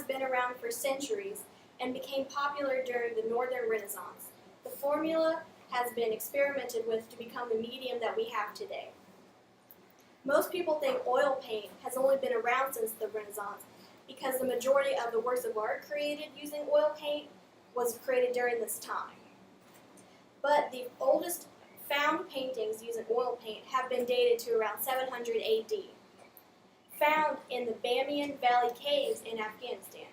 been around for centuries and became popular during the Northern Renaissance. The formula has been experimented with to become the medium that we have today. Most people think oil paint has only been around since the Renaissance because the majority of the works of art created using oil paint was created during this time. But the oldest found paintings using oil paint have been dated to around 700 AD, found in the Bamiyan Valley Caves in Afghanistan,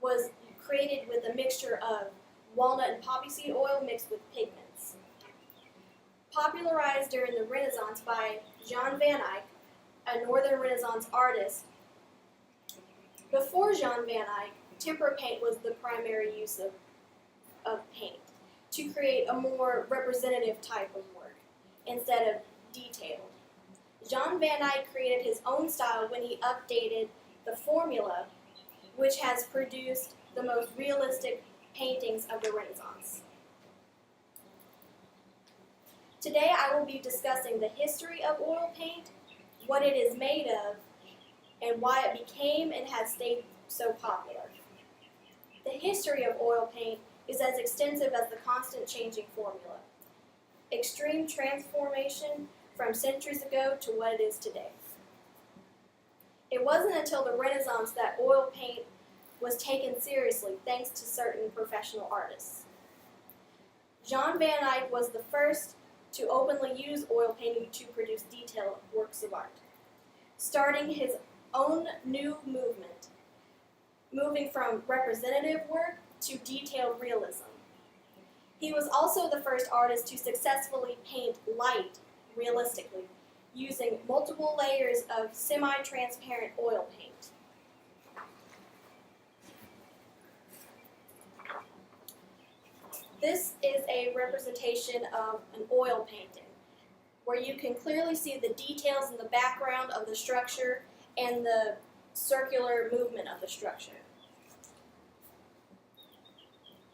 was created with a mixture of walnut and poppy seed oil mixed with pigments. Popularized during the Renaissance by Jan van Eyck, a Northern Renaissance artist. Before Jan van Eyck, tempera paint was the primary use of paint to create a more representative type of work instead of detailed. Jan van Eyck created his own style when he updated the formula, which has produced the most realistic paintings of the Renaissance. Today I will be discussing the history of oil paint, what it is made of, and why it became and has stayed so popular. The history of oil paint is as extensive as the constant changing formula. Extreme transformation from centuries ago to what it is today. It wasn't until the Renaissance that oil paint was taken seriously thanks to certain professional artists. Jan van Eyck was the first to openly use oil painting to produce detailed works of art, starting his own new movement, moving from representative work to detailed realism. He was also the first artist to successfully paint light realistically, using multiple layers of semi-transparent oil paint. This is a representation of an oil painting, where you can clearly see the details in the background of the structure and the circular movement of the structure.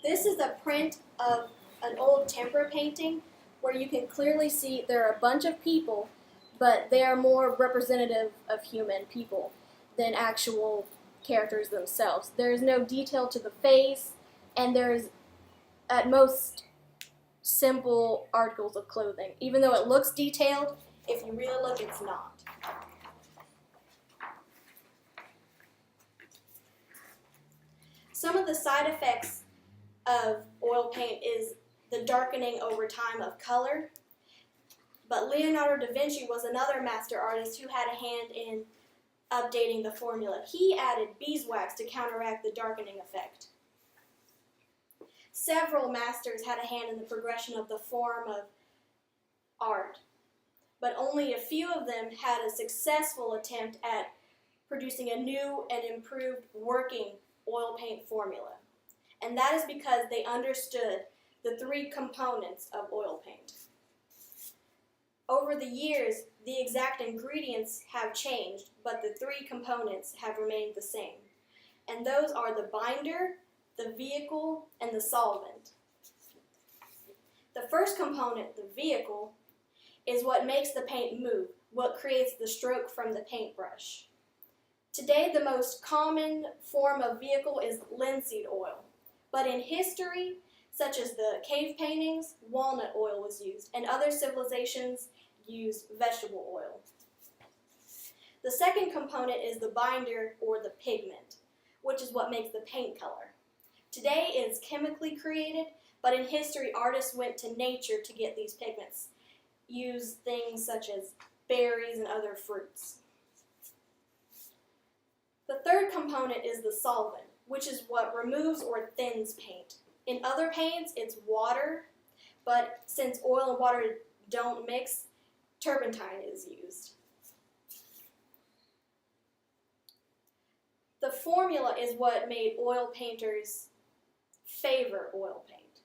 This is a print of an old tempera painting where you can clearly see there are a bunch of people, but they are more representative of human people than actual characters themselves. There is no detail to the face, and there's at most simple articles of clothing. Even though it looks detailed, if you really look, it's not. Some of the side effects of oil paint is the darkening over time of color, but Leonardo da Vinci was another master artist who had a hand in updating the formula. He added beeswax to counteract the darkening effect. Several masters had a hand in the progression of the form of art, but only a few of them had a successful attempt at producing a new and improved working oil paint formula. And that is because they understood the three components of oil paint. Over the years, the exact ingredients have changed, but the three components have remained the same. And those are the binder, the vehicle, and the solvent. The first component, the vehicle, is what makes the paint move, what creates the stroke from the paintbrush. Today, the most common form of vehicle is linseed oil, but in history, such as the cave paintings, walnut oil was used, and other civilizations used vegetable oil. The second component is the binder or the pigment, which is what makes the paint color. Today it is chemically created, but in history artists went to nature to get these pigments, use things such as berries and other fruits. The third component is the solvent, which is what removes or thins paint. In other paints, it's water, but since oil and water don't mix, turpentine is used. The formula is what made oil painters favor oil paint,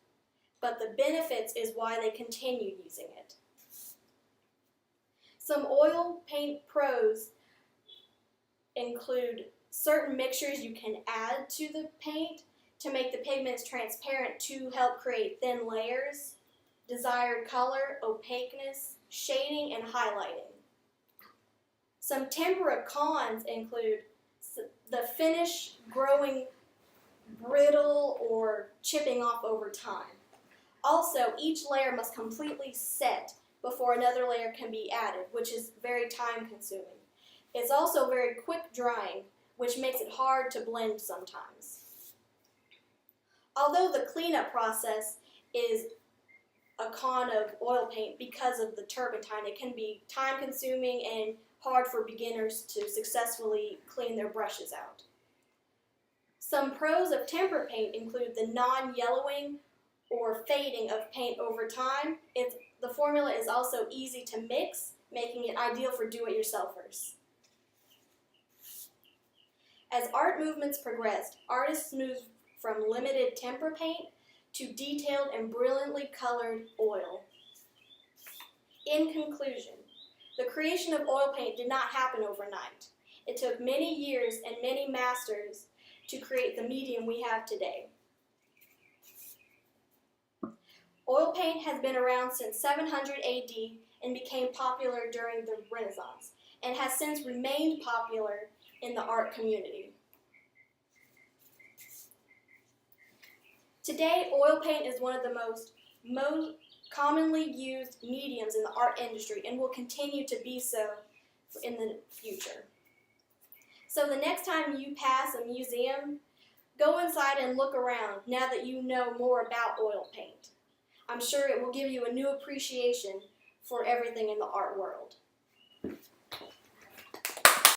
but the benefits is why they continued using it. Some oil paint pros include certain mixtures you can add to the paint to make the pigments transparent to help create thin layers, desired color, opaqueness, shading, and highlighting. Some tempera cons include the finish growing brittle or chipping off over time. Also, each layer must completely set before another layer can be added, which is very time consuming. It's also very quick drying, which makes it hard to blend sometimes. Although the cleanup process is a con of oil paint because of the turpentine, it can be time consuming and hard for beginners to successfully clean their brushes out. Some pros of tempera paint include the non-yellowing or fading of paint over time. The formula is also easy to mix, making it ideal for do-it-yourselfers. As art movements progressed, artists moved from limited tempera paint to detailed and brilliantly colored oil. In conclusion, the creation of oil paint did not happen overnight. It took many years and many masters to create the medium we have today. Oil paint has been around since 700 AD and became popular during the Renaissance, and has since remained popular in the art community. Today, oil paint is one of the most commonly used mediums in the art industry and will continue to be so in the future. So the next time you pass a museum, go inside and look around now that you know more about oil paint. I'm sure it will give you a new appreciation for everything in the art world.